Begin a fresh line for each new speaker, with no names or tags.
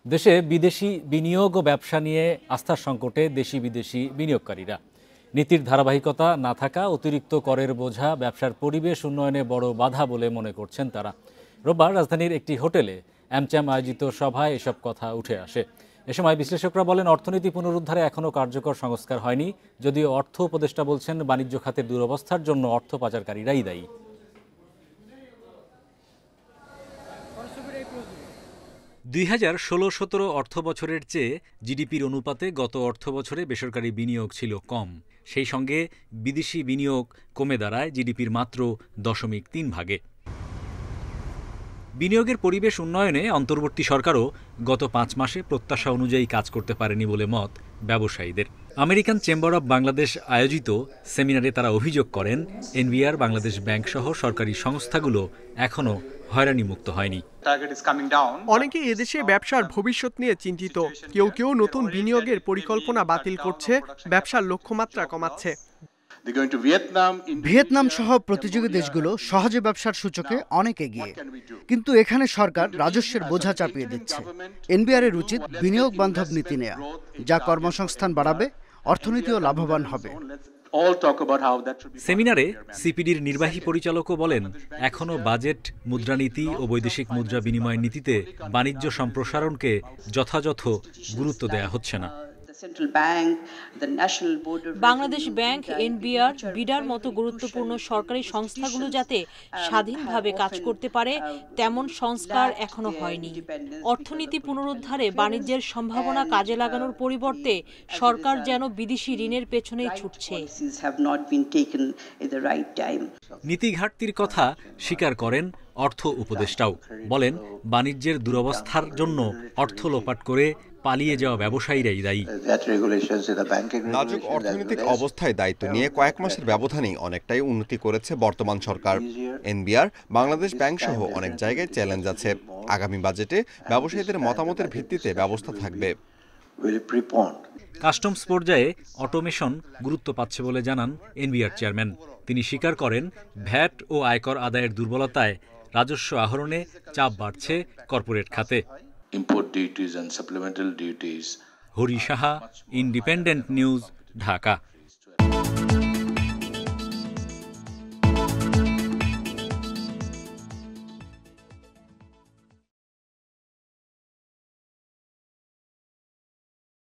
দেশে বিদেশি বিনিয়োগ ও ব্যবসা নিয়ে আস্থার সংকটে দেশি বিদেশি বিনিয়োগকারীরা। নীতির ধারাবাহিকতা না থাকা, অতিরিক্ত করের বোঝা ব্যবসার পরিবেশ উন্নয়নে বড় বাধা বলে মনে করছেন তারা। রোববার রাজধানীর একটি হোটেলে অ্যামচ্যাম আয়োজিত সভায় এসব কথা উঠে আসে। এ সময় বিশ্লেষকরা বলেন, অর্থনীতি পুনরুদ্ধারে এখনও কার্যকর সংস্কার হয়নি, যদিও অর্থ উপদেষ্টা বলছেন বাণিজ্য খাতের দুরবস্থার জন্য অর্থ পাচারকারীরাই দায়ী। 2016-17 অর্থ বছরের চেয়ে জিডিপির অনুপাতে গত অর্থ বছরে বেসরকারি বিনিয়োগ ছিল কম। সেই সঙ্গে বিদেশি বিনিয়োগ কমে দাঁড়ায় জিডিপির মাত্র 0.3 ভাগে। বিনিয়োগের পরিবেশ উন্নয়নে অন্তর্বর্তী সরকারও গত 5 মাসে প্রত্যাশা অনুযায়ী কাজ করতে পারেনি বলে মত ব্যবসায়ীদের। আমেরিকান চেম্বার অব বাংলাদেশ আয়োজিত সেমিনারে তারা অভিযোগ করেন, এনবিআর, বাংলাদেশ ব্যাংক সহ সরকারি সংস্থাগুলো এখনও হয়রানিমুক্ত হয়নি।
অনেকে এদেশে ব্যবসার ভবিষ্যৎ নিয়ে চিন্তিত। কেউ কেউ নতুন বিনিয়োগের পরিকল্পনা বাতিল করছে, ব্যবসার লক্ষ্যমাত্রা কমাচ্ছে।
ভিয়েতনাম সহ প্রতিযোগী দেশগুলো সহজে ব্যবসার সূচকে অনেক এগিয়ে, কিন্তু এখানে সরকার রাজস্বের বোঝা চাপিয়ে দিচ্ছে। এনবিআর এর উচিত বিনিয়োগ বান্ধব নীতি নেয়া, যা কর্মসংস্থান বাড়াবে, অর্থনীতিও লাভবান হবে।
সেমিনারে সিপিডির নির্বাহী পরিচালকও বলেন, এখনও বাজেট, মুদ্রানীতি ও বৈদেশিক মুদ্রা বিনিময় নীতিতে বাণিজ্য সম্প্রসারণকে যথাযথ গুরুত্ব দেওয়া হচ্ছে না।
বাংলাদেশ ব্যাংক, এনবিআর, বিডার মতো গুরুত্বপূর্ণ সরকারি সংস্থাগুলো যাতে স্বাধীনভাবে কাজ করতে পারে তেমন সংস্কার এখনো হয়নি। অর্থনীতি পুনরুদ্ধারে বাণিজ্যের সম্ভাবনা কাজে লাগানোর পরিবর্তে সরকার যেন বিদেশি ঋণের পেছনেই ছুটছে।
নীতি ঘাটতির কথা স্বীকার করেন অর্থ উপদেষ্টাও। বলেন, বাণিজ্যের দুরবস্থার জন্য অর্থ লোপাট করে পালিয়ে যাওয়া ব্যবসায়ীরাই দায়ী।
নাজুক অর্থনৈতিক অবস্থায় দায়িত্ব নিয়ে কয়েক মাসের ব্যবধানেই অনেকটাই উন্নতি করেছে বর্তমান সরকার। এনবিআর, বাংলাদেশ ব্যাংক সহ অনেক জায়গায় চ্যালেঞ্জ আছে। আগামী বাজেটে ব্যবসায়ীদের মতামতের ভিত্তিতে ব্যবস্থা থাকবে।
কাস্টমস পর্যায়ে অটোমেশন গুরুত্ব পাচ্ছে বলে জানান এনবিআর চেয়ারম্যান। তিনি স্বীকার করেন, ভ্যাট ও আয়কর আদায়ের দুর্বলতায় রাজস্ব আহরণে চাপ বাড়ছে কর্পোরেট খাতে। Hari Saha, independent news, Dhaka.